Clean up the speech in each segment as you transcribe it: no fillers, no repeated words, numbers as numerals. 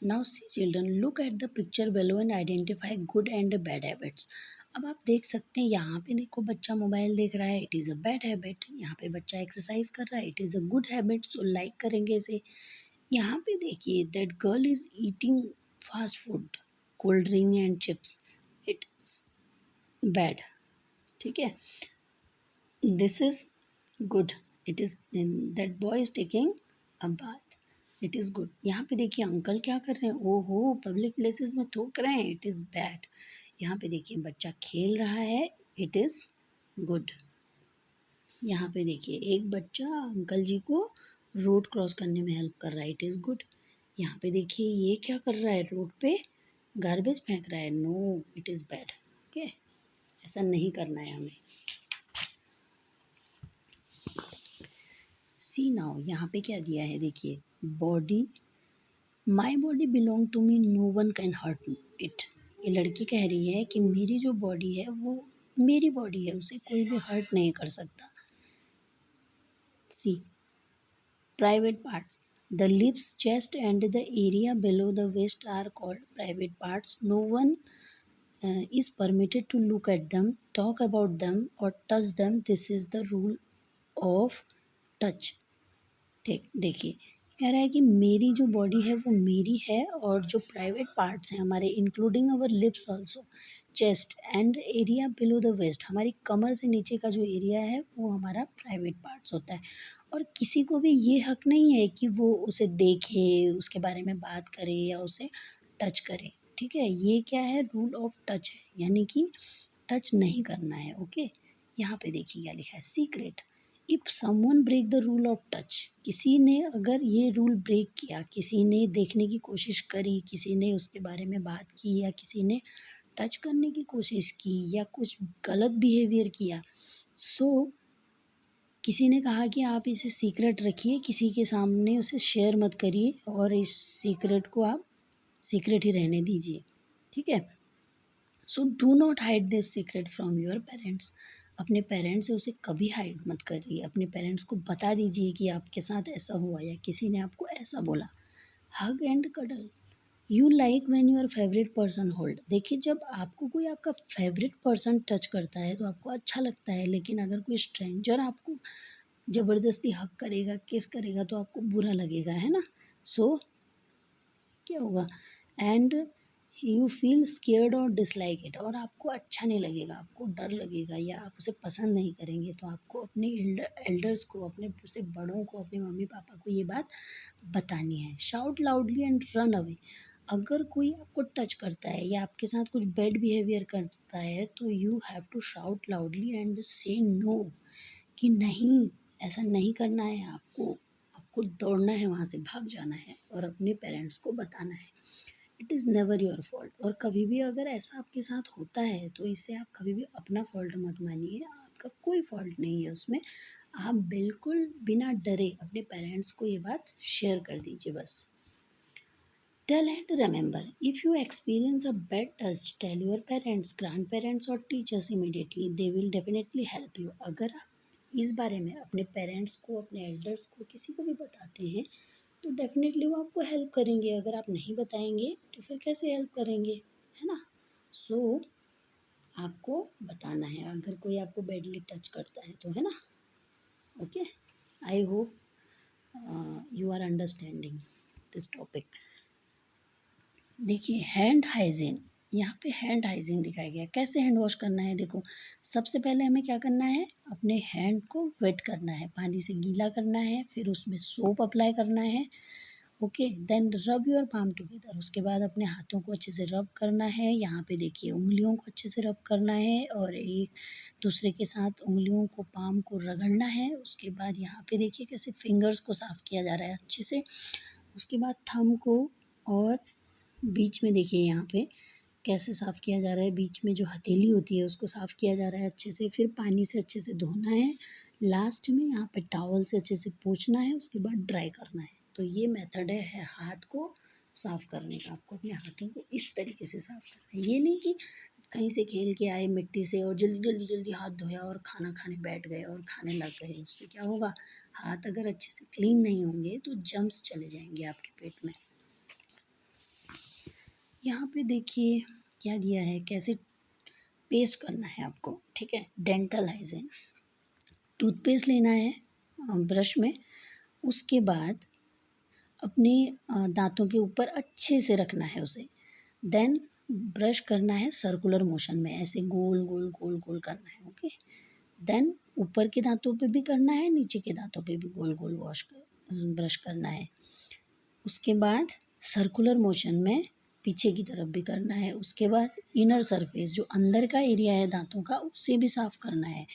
Now see children look at the picture below and identify good and bad habits. अब आप देख सकते हैं यहाँ पे देखो बच्चा मोबाइल देख रहा है, it is a bad habit. यहाँ पे बच्चा एक्सरसाइज कर रहा है, it is a good habit, so like करेंगे इसे। यहाँ पे देखिए that girl is eating fast food, cold drink and chips, it is bad. ठीक है, this is good, it is that boy is taking a bath, it is good. यहाँ पे देखिए अंकल क्या कर रहे हैं, ओहो पब्लिक प्लेसेस में थूक रहे हैं, इट इज बैड। यहाँ पे देखिए बच्चा खेल रहा है, इट इज गुड। यहाँ पे देखिए एक बच्चा अंकल जी को रोड क्रॉस करने में हेल्प कर रहा है, इट इज गुड। यहाँ पे देखिए ये क्या कर रहा है, रोड पे गार्बेज फेंक रहा है, no it is bad. Okay, ऐसा नहीं करना है हमें। सी नाउ, यहाँ पे क्या दिया है देखिए, body, my body belong to me, no one can hurt it. ये लड़की कह रही है कि मेरी जो बॉडी है वो मेरी बॉडी है, उसे कोई भी हर्ट नहीं कर सकता। सी private parts, the lips, chest and the area below the waist are called private parts. No one is permitted to look at them, talk about them or touch them. This is the rule of touch। देखिए कह रहा है कि मेरी जो body है वो मेरी है, और जो प्राइवेट पार्ट्स हैं हमारे, including our lips also, chest and area below the waist, हमारी कमर से नीचे का जो एरिया है वो हमारा प्राइवेट पार्ट्स होता है। और किसी को भी ये हक नहीं है कि वो उसे देखे, उसके बारे में बात करे या उसे टच करे। ठीक है, ये क्या है, रूल ऑफ टच है, यानी कि टच नहीं करना है। ओके, यहाँ पे देखिए क्या लिखा है, secret, if someone break the rule of touch, किसी ने अगर ये रूल ब्रेक किया, किसी ने देखने की कोशिश करी, किसी ने उसके बारे में बात की या किसी ने टच करने की कोशिश की या कुछ गलत बिहेवियर किया, सो किसी ने कहा कि आप इसे सीक्रेट रखिए, किसी के सामने उसे शेयर मत करिए और इस सीक्रेट को आप सीक्रेट ही रहने दीजिए। ठीक है, so do not hide this secret from your parents. अपने पेरेंट्स से उसे कभी हाइड मत करिए, अपने पेरेंट्स को बता दीजिए कि आपके साथ ऐसा हुआ या किसी ने आपको ऐसा बोला। Hug and cuddle, you like when your favourite person hold. देखिए जब आपको कोई आपका फेवरेट पर्सन टच करता है तो आपको अच्छा लगता है, लेकिन अगर कोई स्ट्रेंजर आपको ज़बरदस्ती हक करेगा, किस करेगा तो आपको बुरा लगेगा, है ना। सो क्या होगा, एंड यू फील स्केयर्ड और डिसलाइक इट, और आपको अच्छा नहीं लगेगा, आपको डर लगेगा या आप उसे पसंद नहीं करेंगे। तो आपको अपने एल्डर्स को, अपने से बड़ों को, अपने मम्मी पापा को ये बात बतानी है। Shout loudly and run away, अगर कोई आपको टच करता है या आपके साथ कुछ बैड बिहेवियर करता है तो you have to shout loudly and say no, कि नहीं ऐसा नहीं करना है, आपको दौड़ना है, वहाँ से भाग जाना है और अपने पेरेंट्स को बताना है। It is never your fault, और कभी भी अगर ऐसा आपके साथ होता है तो इससे आप कभी भी अपना फॉल्ट मत मानिए, आपका कोई फॉल्ट नहीं है उसमें। आप बिल्कुल बिना डरे अपने पेरेंट्स को ये बात शेयर कर दीजिए बस। Tell and remember, if you experience a bad touch, tell your parents, grandparents और teachers immediately, they will definitely help you. अगर आप इस बारे में अपने पेरेंट्स को, अपने एल्डर्स को, किसी को भी बताते हैं तो डेफिनेटली वो आपको हेल्प करेंगे। अगर आप नहीं बताएंगे तो फिर कैसे हेल्प करेंगे, है ना। सो आपको बताना है अगर कोई आपको बैडली टच करता है तो, है ना। Okay, I hope you are understanding this topic. देखिए हैंड हाइजीन, यहाँ पे हैंड हाइजीन दिखाया गया, कैसे हैंड वॉश करना है। देखो सबसे पहले हमें क्या करना है, अपने हैंड को वेट करना है, पानी से गीला करना है, फिर उसमें सोप अप्लाई करना है। Okay, then rub your palm together, उसके बाद अपने हाथों को अच्छे से रब करना है। यहाँ पे देखिए उंगलियों को अच्छे से रब करना है और एक दूसरे के साथ उंगलियों को, पाम को रगड़ना है। उसके बाद यहाँ पे देखिए कैसे फिंगर्स को साफ़ किया जा रहा है अच्छे से। उसके बाद थंब को, और बीच में देखिए यहाँ पे कैसे साफ़ किया जा रहा है, बीच में जो हथेली होती है उसको साफ़ किया जा रहा है अच्छे से, फिर पानी से अच्छे से धोना है, लास्ट में यहाँ पे टॉवल से अच्छे से पोंछना है, उसके बाद ड्राई करना है। तो ये मेथड है हाथ को साफ़ करने का, आपको अपने हाथों को इस तरीके से साफ़ करना है। ये नहीं कि कहीं से खेल के आए मिट्टी से और जल्दी हाथ धोया और खाना खाने बैठ गए और खाने लग गए, उससे क्या होगा, हाथ अगर अच्छे से क्लीन नहीं होंगे तो जर्म्स चले जाएंगे आपके पेट में। यहाँ पे देखिए क्या दिया है, कैसे पेस्ट करना है आपको, ठीक है। डेंटल हाइजीन, टूथपेस्ट लेना है ब्रश में, उसके बाद अपने दांतों के ऊपर अच्छे से रखना है उसे। देन ब्रश करना है सर्कुलर मोशन में, ऐसे गोल गोल गोल गोल करना है, ओके। देन ऊपर के दांतों पे भी करना है, नीचे के दांतों पे भी गोल गोल ब्रश करना है। उसके बाद सर्कुलर मोशन में पीछे की तरफ भी करना है। उसके बाद इनर सरफेस, जो अंदर का एरिया है दांतों का, उसे भी साफ़ करना है।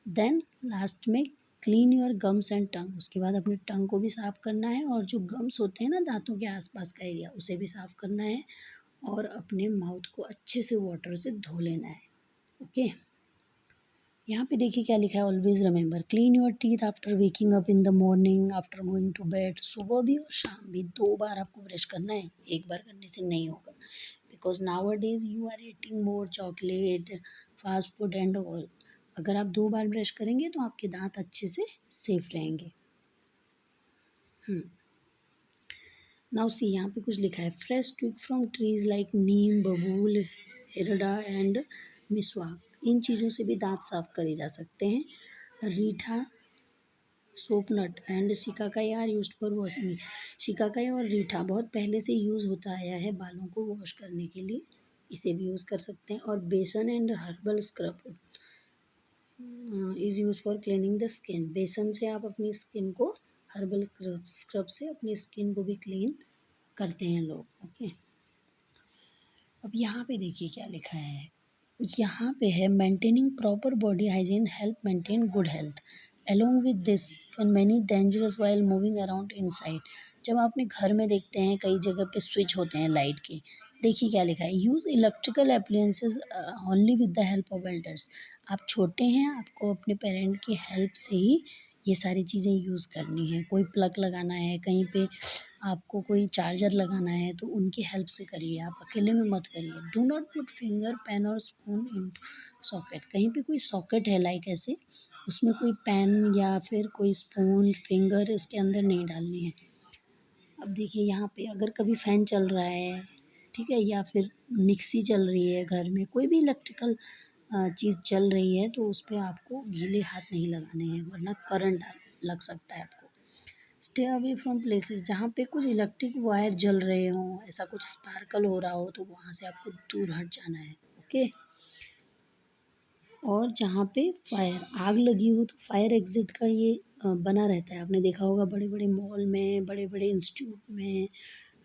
देन लास्ट में clean your gums and tongue, उसके बाद अपनी टंग को भी साफ़ करना है, और जो गम्स होते हैं ना दांतों के आसपास का एरिया, उसे भी साफ़ करना है, और अपने माउथ को अच्छे से वाटर से धो लेना है, ओके। यहाँ पे देखिए क्या लिखा है, always remember clean your teeth after waking up in the morning, after going to bed. सुबह भी और शाम भी 2 बार आपको ब्रश करना है, एक बार करने से नहीं होगा, because nowadays you are eating more chocolate, fast food and all. अगर आप 2 बार ब्रश करेंगे तो आपके दांत अच्छे से सेफ रहेंगे। नाउ सी, यहाँ पे कुछ लिखा है, fresh twig from trees like neem, babool, hirda and मिसवाक। इन चीज़ों से भी दांत साफ करे जा सकते हैं। Reetha, soapnut and shikakai are used for washing. शिकाकाई और रीठा बहुत पहले से यूज़ होता आया है बालों को वॉश करने के लिए, इसे भी यूज़ कर सकते हैं। और बेसन and herbal scrub is use for cleaning the skin. बेसन से आप अपनी स्किन को, हर्बल स्क्रब से अपनी स्किन को भी क्लीन करते हैं लोग, ओके। अब यहाँ पे देखिए क्या लिखा है, यहाँ पे है maintaining proper body hygiene help maintain good health along with this can many dangerous while moving around inside. जब आप अपने घर में देखते हैं कई जगह पे स्विच होते हैं लाइट के, देखिए क्या लिखा है, use electrical appliances only with the help of elders. आप छोटे हैं, आपको अपने पेरेंट की हेल्प से ही ये सारी चीज़ें यूज़ करनी है। कोई प्लग लगाना है कहीं पे, आपको कोई चार्जर लगाना है, तो उनकी हेल्प से करिए, आप अकेले में मत करिए। Do not put finger, pen और स्पून इन सॉकेट। कहीं पे कोई सॉकेट है लाइक ऐसे, उसमें कोई पेन या फिर कोई स्पून, फिंगर इसके अंदर नहीं डालनी है। अब देखिए यहाँ पे अगर कभी फ़ैन चल रहा है, ठीक है, या फिर मिक्सी चल रही है घर में, कोई भी इलेक्ट्रिकल चीज़ चल रही है, तो उस पे आपको गीले हाथ नहीं लगाने हैं, वरना करंट लग सकता है आपको। स्टे अवे फ्रॉम प्लेसेस, जहाँ पे कुछ इलेक्ट्रिक वायर जल रहे हों, ऐसा कुछ स्पार्कल हो रहा हो, तो वहाँ से आपको दूर हट जाना है, ओके। और जहाँ पे फायर, आग लगी हो, तो फायर एग्जिट का ये बना रहता है, आपने देखा होगा बड़े बड़े मॉल में, बड़े बड़े इंस्टीट्यूट में,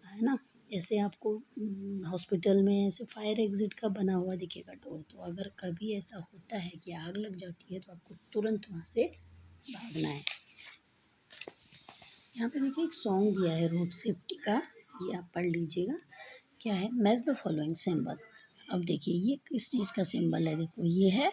है ना। ऐसे आपको हॉस्पिटल में ऐसे फायर एग्जिट का बना हुआ दिखेगा डोर। तो अगर कभी ऐसा होता है कि आग लग जाती है, तो आपको तुरंत वहाँ से भागना है। यहाँ पे देखिए एक सॉन्ग दिया है रोड सेफ्टी का, ये आप पढ़ लीजिएगा। क्या है, मैच द फॉलोइंग सिंबल। अब देखिए ये किस चीज़ का सिंबल है, देखो ये है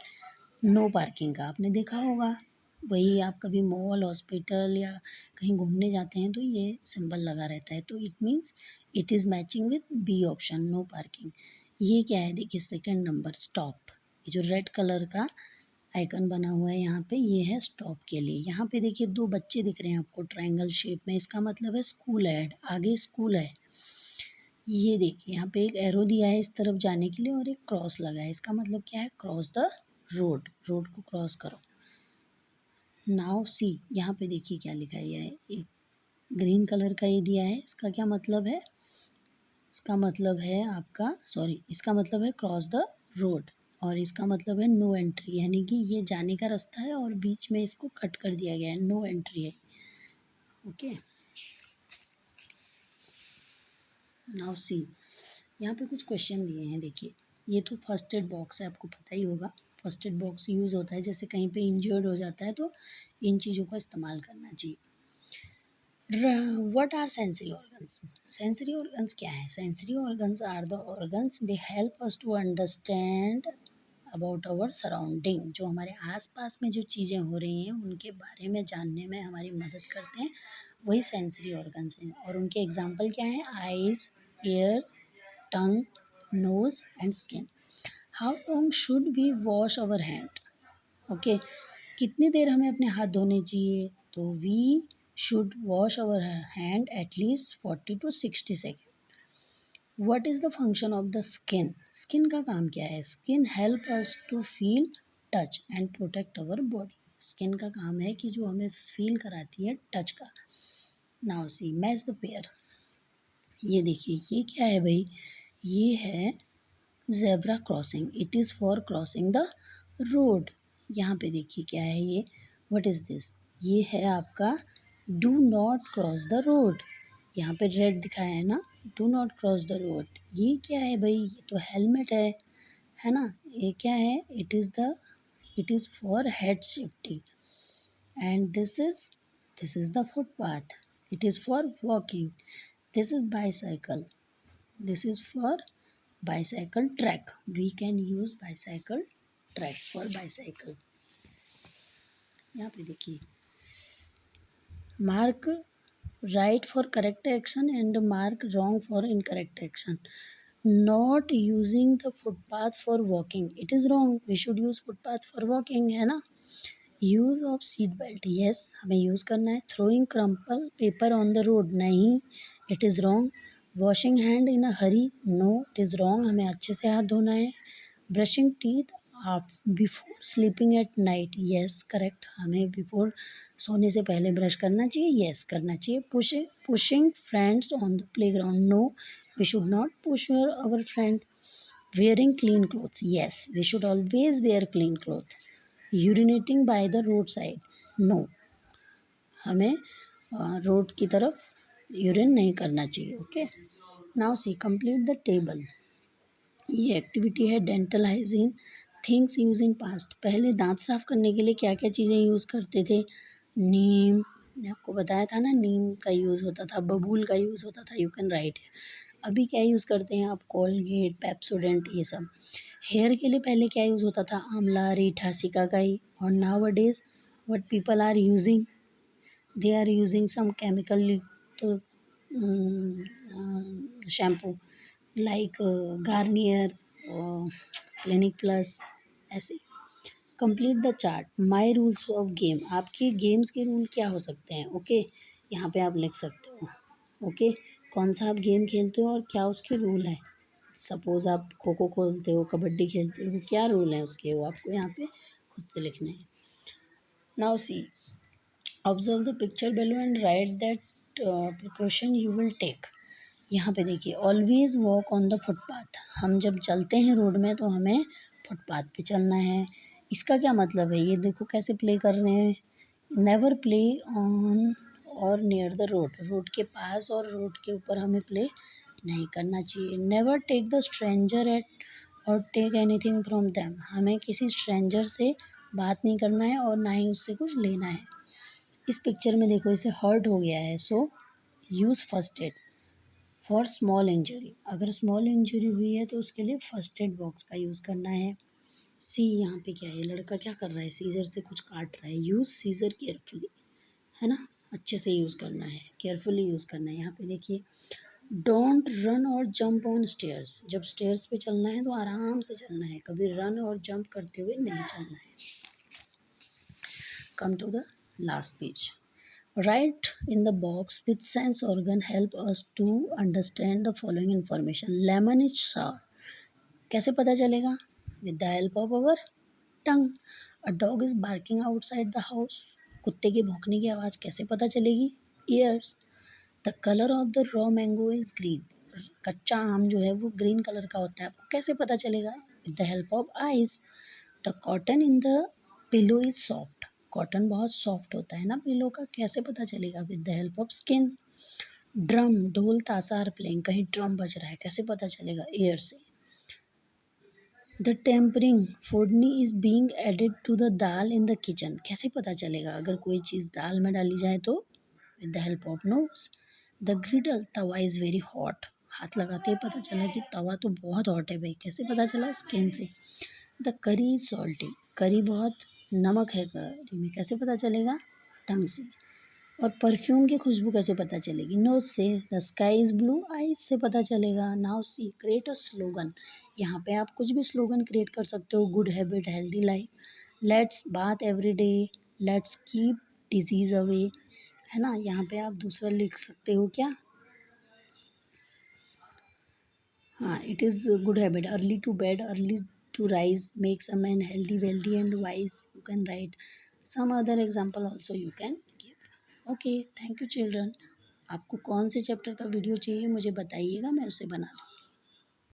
नो पार्किंग का, आपने देखा होगा। वही आप कभी मॉल, हॉस्पिटल या कहीं घूमने जाते हैं तो ये सिंबल लगा रहता है, तो it means it is matching with B option, no parking. ये क्या है, देखिए सेकंड नंबर स्टॉप, ये जो रेड कलर का आइकन बना हुआ है यहाँ पे, ये है स्टॉप के लिए। यहाँ पे देखिए 2 बच्चे दिख रहे हैं आपको ट्रायंगल शेप में, इसका मतलब है स्कूल एड, आगे स्कूल है। ये देखिए यहाँ पे एक एरो दिया है इस तरफ जाने के लिए, और एक क्रॉस लगा है, इसका मतलब क्या है, क्रॉस द रोड, रोड को क्रॉस करो। नाउ सी, यहाँ पे देखिए क्या लिखा है, ये एक ग्रीन कलर का ये दिया है, इसका क्या मतलब है, इसका मतलब है आपका, सॉरी, इसका मतलब है क्रॉस द रोड, और इसका मतलब है नो एंट्री, यानी कि ये जाने का रास्ता है और बीच में इसको कट कर दिया गया है, नो एंट्री है, ओके। नाउ सी, यहाँ पे कुछ क्वेश्चन दिए हैं, देखिए ये तो फर्स्ट एड बॉक्स है, आपको पता ही होगा। फर्स्ट एड बॉक्स यूज़ होता है जैसे कहीं पे इंजर्ड हो जाता है, तो इन चीज़ों का इस्तेमाल करना चाहिए। What are sensory organs? Sensory organs क्या है? Sensory organs are the organs, they help us to understand about our surrounding। जो हमारे आसपास में जो चीज़ें हो रही हैं उनके बारे में जानने में हमारी मदद करते हैं, वही सेंसरी ऑर्गन्स हैं। और उनके एग्जाम्पल क्या हैं, eyes, ear, tongue, nose and skin. How long should we wash our hand, okay, कितनी देर हमें अपने हाथ धोने चाहिए, तो we should wash our hand at least 40 to 60 second. What is the function of the skin? Skin का काम क्या है? Skin help us to feel, touch and protect our body. Skin का काम है कि जो हमें फील कराती है टच का। Now see match the pair. ये देखिए ये क्या है भाई? ये है zebra crossing. It is for crossing the road. यहाँ पे देखिए क्या है ये? What is this? ये है आपका do not cross the road. यहाँ पे रेड दिखाया है ना, do not cross the road. ये क्या है भाई? ये तो हेलमेट है ना? ये क्या है? It is for head safety. And this is the footpath. It is for walking. This is bicycle. This is for bicycle track. We can use bicycle track for bicycle. यहाँ पे देखिए mark right for correct action and mark wrong for incorrect action. Not using the footpath for walking, it is wrong. We should use footpath for walking, है ना? Use of seat belt, yes हमें use करना है। Throwing crumple paper on the road, नहीं, it is wrong. Washing hand in a hurry, no it is wrong, हमें अच्छे से हाथ धोना है। ब्रशिंग टीथ आप before sleeping at night, yes correct, हमें बिफोर सोने से पहले ब्रश करना चाहिए, येस करना चाहिए। Pushing friends on the playground, no we should not push your our friend. Wearing clean clothes, yes we should always wear clean cloth. Urinating by the road side, no, हमें road की तरफ urine नहीं करना चाहिए। Okay, now see complete the table. ये activity है dental hygiene things use in past. पहले दांत साफ करने के लिए क्या क्या चीज़ें यूज़ करते थे? नीम, मैंने आपको बताया था ना, नीम का यूज़ होता था, बबूल का यूज़ होता था, यू कैन राइट। अभी क्या यूज़ करते हैं आप? कोलगेट, पेप्सोडेंट, ये सब। हेयर के लिए पहले क्या यूज़ होता था? आंवला, रीठा, सिकाकाई। और nowadays what people are using? They are using some chemical shampoo like Garnier, Clinic Plus, ऐसे। Complete the chart. My rules of game, आपके गेम्स के रूल क्या हो सकते हैं? ओके, यहाँ पे आप लिख सकते हो। ओके, कौन सा आप गेम खेलते हो और क्या उसके रूल है। सपोज़ आप खो खो खेलते हो, कबड्डी खेलते हो, क्या रूल है उसके, वो आपको यहाँ पे खुद से लिखने हैं। Now see observe the picture below and write that precaution you will take. यहाँ पे देखिए always walk on the footpath. हम जब चलते हैं रोड में तो हमें फुटपाथ पे चलना है। इसका क्या मतलब है? ये देखो कैसे प्ले कर रहे हैं। नेवर प्ले ऑन और नियर द रोड, रोड के पास और रोड के ऊपर हमें प्ले नहीं करना चाहिए। Never take the stranger at और टेक एनीथिंग फ्रॉम देम, हमें किसी स्ट्रेंजर से बात नहीं करना है और ना ही उससे कुछ लेना है। इस पिक्चर में देखो इसे हर्ट हो गया है, so use first aid for small injury. अगर स्मॉल इंजरी हुई है तो उसके लिए फर्स्ट एड बॉक्स का यूज़ करना है। सी यहाँ पे क्या है? लड़का क्या कर रहा है? सीजर से कुछ काट रहा है। यूज़ सीजर केयरफुली, है ना? अच्छे से यूज़ करना है, केयरफुली यूज़ करना है। यहाँ पे देखिए डोंट रन और जंप ऑन स्टेयर्स। जब स्टेयर्स पे चलना है तो आराम से चलना है, कभी रन और जंप करते हुए नहीं चलना है। Come to the last page. Write in the box which sense organ help us to understand the following information. Lemon is sour. कैसे पता चलेगा? With the help of our tongue. A dog is barking outside the house. कुत्ते के भौंकने की आवाज़ कैसे पता चलेगी? Ears. The color of the raw mango is green. कच्चा आम जो है वो ग्रीन कलर का होता है, आपको कैसे पता चलेगा? With the help of eyes. The cotton in the pillow is soft. Cotton बहुत सॉफ्ट होता है ना पिलो का, कैसे पता चलेगा? With the help of skin. Drum, ढोल ताशा आर प्लेइंग, कहीं ड्रम बज रहा है, कैसे पता चलेगा? एयर से। The tempering, phodni is being added to the dal in the kitchen, कैसे पता चलेगा अगर कोई चीज़ दाल में डाली जाए तो? With the help of nose. The ग्रिडल, Tawa is very hot, हाथ लगाते ही पता चला कि तवा तो बहुत हॉट है भाई, कैसे पता चला? स्किन से। द करी इज सॉल्टी, करी बहुत नमक है करी में, कैसे पता चलेगा? टंग से। और परफ्यूम की खुशबू कैसे पता चलेगी? नोज से। The sky is blue, eyes से पता चलेगा। Now see create a slogan. यहाँ पे आप कुछ भी स्लोगन क्रिएट कर सकते हो। Good habit, healthy life, let's bath every day, let's keep disease away, है ना? यहाँ पे आप दूसरा लिख सकते हो क्या? हाँ, it is a good habit. Early to bed, early to rise makes a man healthy, wealthy and wise. You can write some other example also you can give. Okay, thank you children. आपको कौन से chapter का video चाहिए मुझे बताइएगा, मैं उसे बना दूँ.